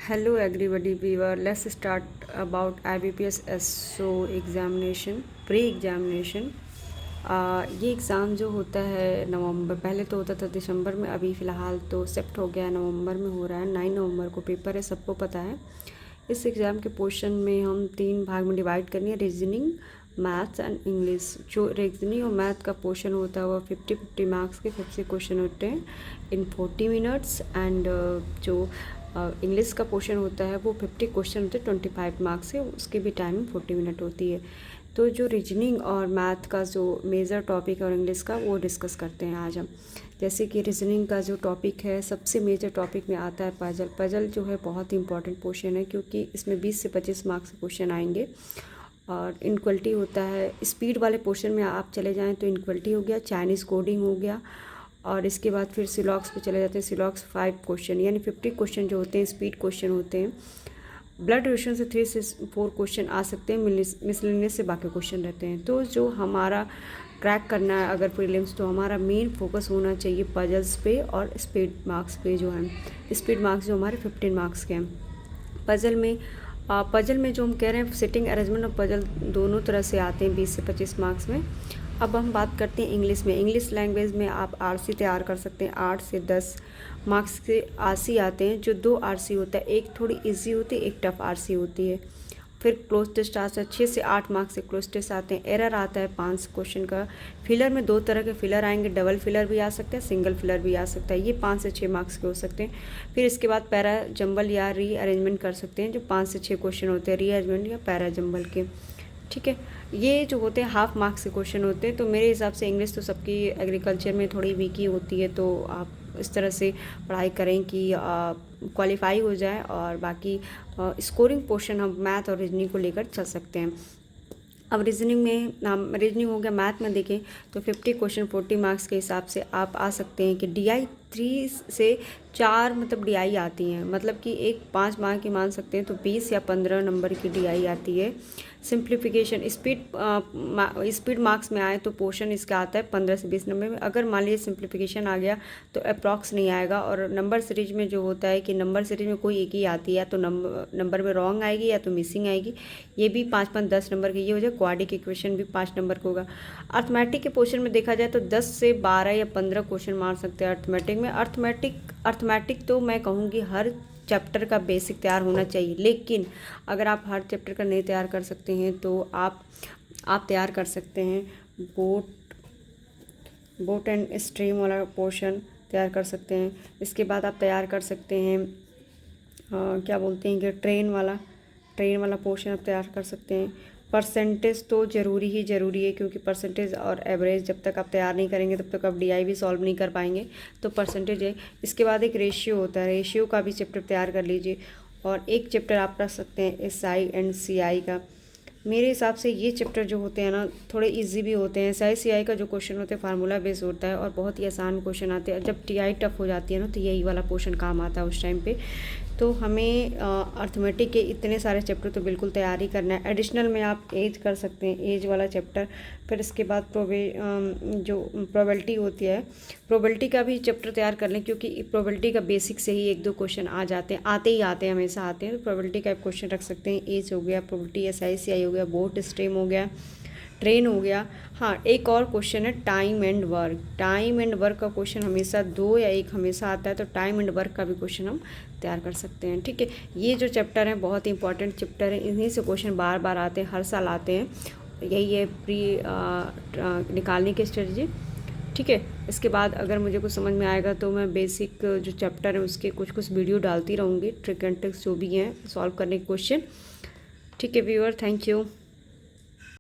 Hello everybody, viewer. Let's start about IBPS SO examination pre examination. ये exam जो होता है नवंबर, पहले तो होता था दिसंबर में, अभी फ़िलहाल तो शिफ्ट हो गया, नवंबर में हो रहा है। 9 नवंबर को पेपर है, सबको पता है। इस एग्ज़ाम के पोर्शन में हम 3 भाग में डिवाइड करनी है, रीजनिंग, मैथ्स एंड इंग्लिश। जो रीजनिंग और मैथ का पोर्शन होता है वो 50-50 मार्क्स के 50 क्वेश्चन होते हैं इन 40 मिनट्स। एंड जो इंग्लिश का पोर्शन होता है वो 50 क्वेश्चन होते हैं 25 मार्क्स से, उसकी भी टाइमिंग 40 मिनट होती है। तो जो रीजनिंग और मैथ का जो मेजर टॉपिक है और इंग्लिश का, वो डिस्कस करते हैं आज हम। जैसे कि रीजनिंग का जो टॉपिक है, सबसे मेजर टॉपिक में आता है पजल। पजल जो है बहुत ही इंपॉर्टेंट पोर्शन है, क्योंकि इसमें 20 से 25 मार्क्स के क्वेश्चन आएंगे। और इनक्वलिटी होता है, स्पीड वाले पोर्शन में आप चले जाएँ तो इनक्वलिटी हो गया, चाइनीज़ कोडिंग हो गया, और इसके बाद फिर सिलॉक्स पे चले जाते हैं। सिलॉक्स 5 क्वेश्चन यानी 50 क्वेश्चन जो होते हैं स्पीड क्वेश्चन होते हैं। ब्लड रिलेशन से 3 से 4 क्वेश्चन आ सकते हैं, मिसलेनियस से बाकी क्वेश्चन रहते हैं। तो जो हमारा क्रैक करना है अगर प्रीलिम्स, तो हमारा मेन फोकस होना चाहिए पजल्स पे और स्पीड मार्क्स पे। जो है स्पीड मार्क्स जो हमारे 15 मार्क्स के हैं। पजल में जो हम कह रहे हैं, सिटिंग अरेंजमेंट और पजल दोनों तरह से आते हैं 20 से 25 मार्क्स में। अब हम बात करते हैं इंग्लिश में। इंग्लिश लैंग्वेज में आप आरसी तैयार कर सकते हैं, 8 से 10 मार्क्स के आरसी आते हैं। जो 2 आरसी होता है, एक थोड़ी इजी होती है, एक टफ आरसी होती है। फिर क्लोज टेस्ट आता है, 6 से 8 मार्क्स से क्लोज टेस्ट आते हैं। एरर आता है 5 क्वेश्चन का। फिलर में 2 तरह के फिलर आएंगे, डबल फिलर भी आ सकता है, सिंगल फिलर भी आ सकता है। ये 5 से 6 मार्क्स के हो सकते हैं। फिर इसके बाद पैरा जंबल या री अरेंजमेंट कर सकते हैं, जो 5 से 6 क्वेश्चन होते हैं री अरेंजमेंट या पैरा जंबल के। ठीक है, ये जो होते हैं हाफ मार्क्स के क्वेश्चन होते हैं। तो मेरे हिसाब से इंग्लिश तो सबकी एग्रीकल्चर में थोड़ी वीक ही होती है, तो आप इस तरह से पढ़ाई करें कि क्वालिफाई हो जाए, और बाकी स्कोरिंग पोर्शन हम मैथ और रीजनिंग को लेकर चल सकते हैं। अब रीजनिंग में रीजनिंग हो गया। मैथ में देखें तो 50 क्वेश्चन 40 मार्क्स के हिसाब से आप आ सकते हैं कि DI 3 से 4 मतलब DI आती हैं, मतलब कि एक 5 मार्क की मान सकते हैं, तो 20 या 15 नंबर की DI आती है। सिंप्लीफिकेशन स्पीड मार्क्स में आए तो पोर्शन इसका आता है 15 से 20 नंबर में। अगर मान लीजिए सिंप्लीफिकेशन आ गया तो अप्रॉक्स नहीं आएगा। और नंबर सीरीज में जो होता है कि नंबर सीरीज में कोई एक ही आती है, तो नंबर में रॉन्ग आएगी या तो मिसिंग आएगी। ये भी 5-5 10 नंबर की। ये हो जाए क्वाड्रिक इक्वेशन भी 5 नंबर का होगा। अर्थमेटिक के पोर्शन में देखा जाए तो 10 से 12 या 15 क्वेश्चन मार सकते हैं अर्थमेटिक में। अर्थमेटिक तो मैं कहूँगी हर चैप्टर का बेसिक तैयार होना चाहिए, लेकिन अगर आप हर चैप्टर का नहीं तैयार कर सकते हैं तो आप तैयार कर सकते हैं बोट एंड स्ट्रीम वाला पोर्शन तैयार कर सकते हैं। इसके बाद आप तैयार कर सकते हैं क्या बोलते हैं कि ट्रेन वाला पोर्शन आप तैयार कर सकते हैं। परसेंटेज तो ज़रूरी है, क्योंकि परसेंटेज और एवरेज जब तक आप तैयार नहीं करेंगे तब तक आप DI भी सॉल्व नहीं कर पाएंगे, तो परसेंटेज है। इसके बाद एक रेशियो होता है, रेशियो का भी चैप्टर तैयार कर लीजिए। और एक चैप्टर आप रख सकते हैं SI एंड CI का। मेरे हिसाब से ये चैप्टर जो होते हैं ना, थोड़े इजी भी होते हैं। SI CI का जो क्वेश्चन होते हैं फार्मूला बेस होता है और बहुत ही आसान क्वेश्चन आते हैं। जब TI टफ हो जाती है ना, तो यही वाला पोर्शन काम आता है उस टाइम पे। तो हमें अर्थमेटिक के इतने सारे चैप्टर तो बिल्कुल तैयार ही करना है। एडिशनल में आप एज कर सकते हैं, एज वाला चैप्टर। फिर इसके बाद जो प्रोबेबिलिटी होती है, प्रोबेबिलिटी का भी चैप्टर तैयार कर लें, क्योंकि प्रोबेबिलिटी का बेसिक से ही 1-2 क्वेश्चन आ जाते हैं, हमेशा आते हैं। तो प्रोबेबिलिटी का क्वेश्चन रख सकते हैं। एज हो गया, प्रोबेबिलिटी SI CI हो गया, बोट स्ट्रीम हो गया, ट्रेन हो गया। हाँ, एक और क्वेश्चन है time and work. Time and work का क्वेश्चन हमेशा 2 या 1 हमेशा आता है, तो टाइम एंड वर्क का भी क्वेश्चन हम तैयार कर सकते हैं। ठीक है, ये जो चैप्टर है बहुत ही इंपॉर्टेंट चैप्टर है, इन्हीं से क्वेश्चन बार बार आते हैं, हर साल आते हैं। यही है निकालने की स्ट्रेटजी। ठीक है, इसके बाद अगर मुझे कुछ समझ में आएगा तो मैं बेसिक जो चैप्टर है उसके कुछ वीडियो डालती रहूँगी, ट्रिक एंड ट्रिक्स जो भी हैं सॉल्व करने के क्वेश्चन। ठीक है व्यूअर, थैंक यू।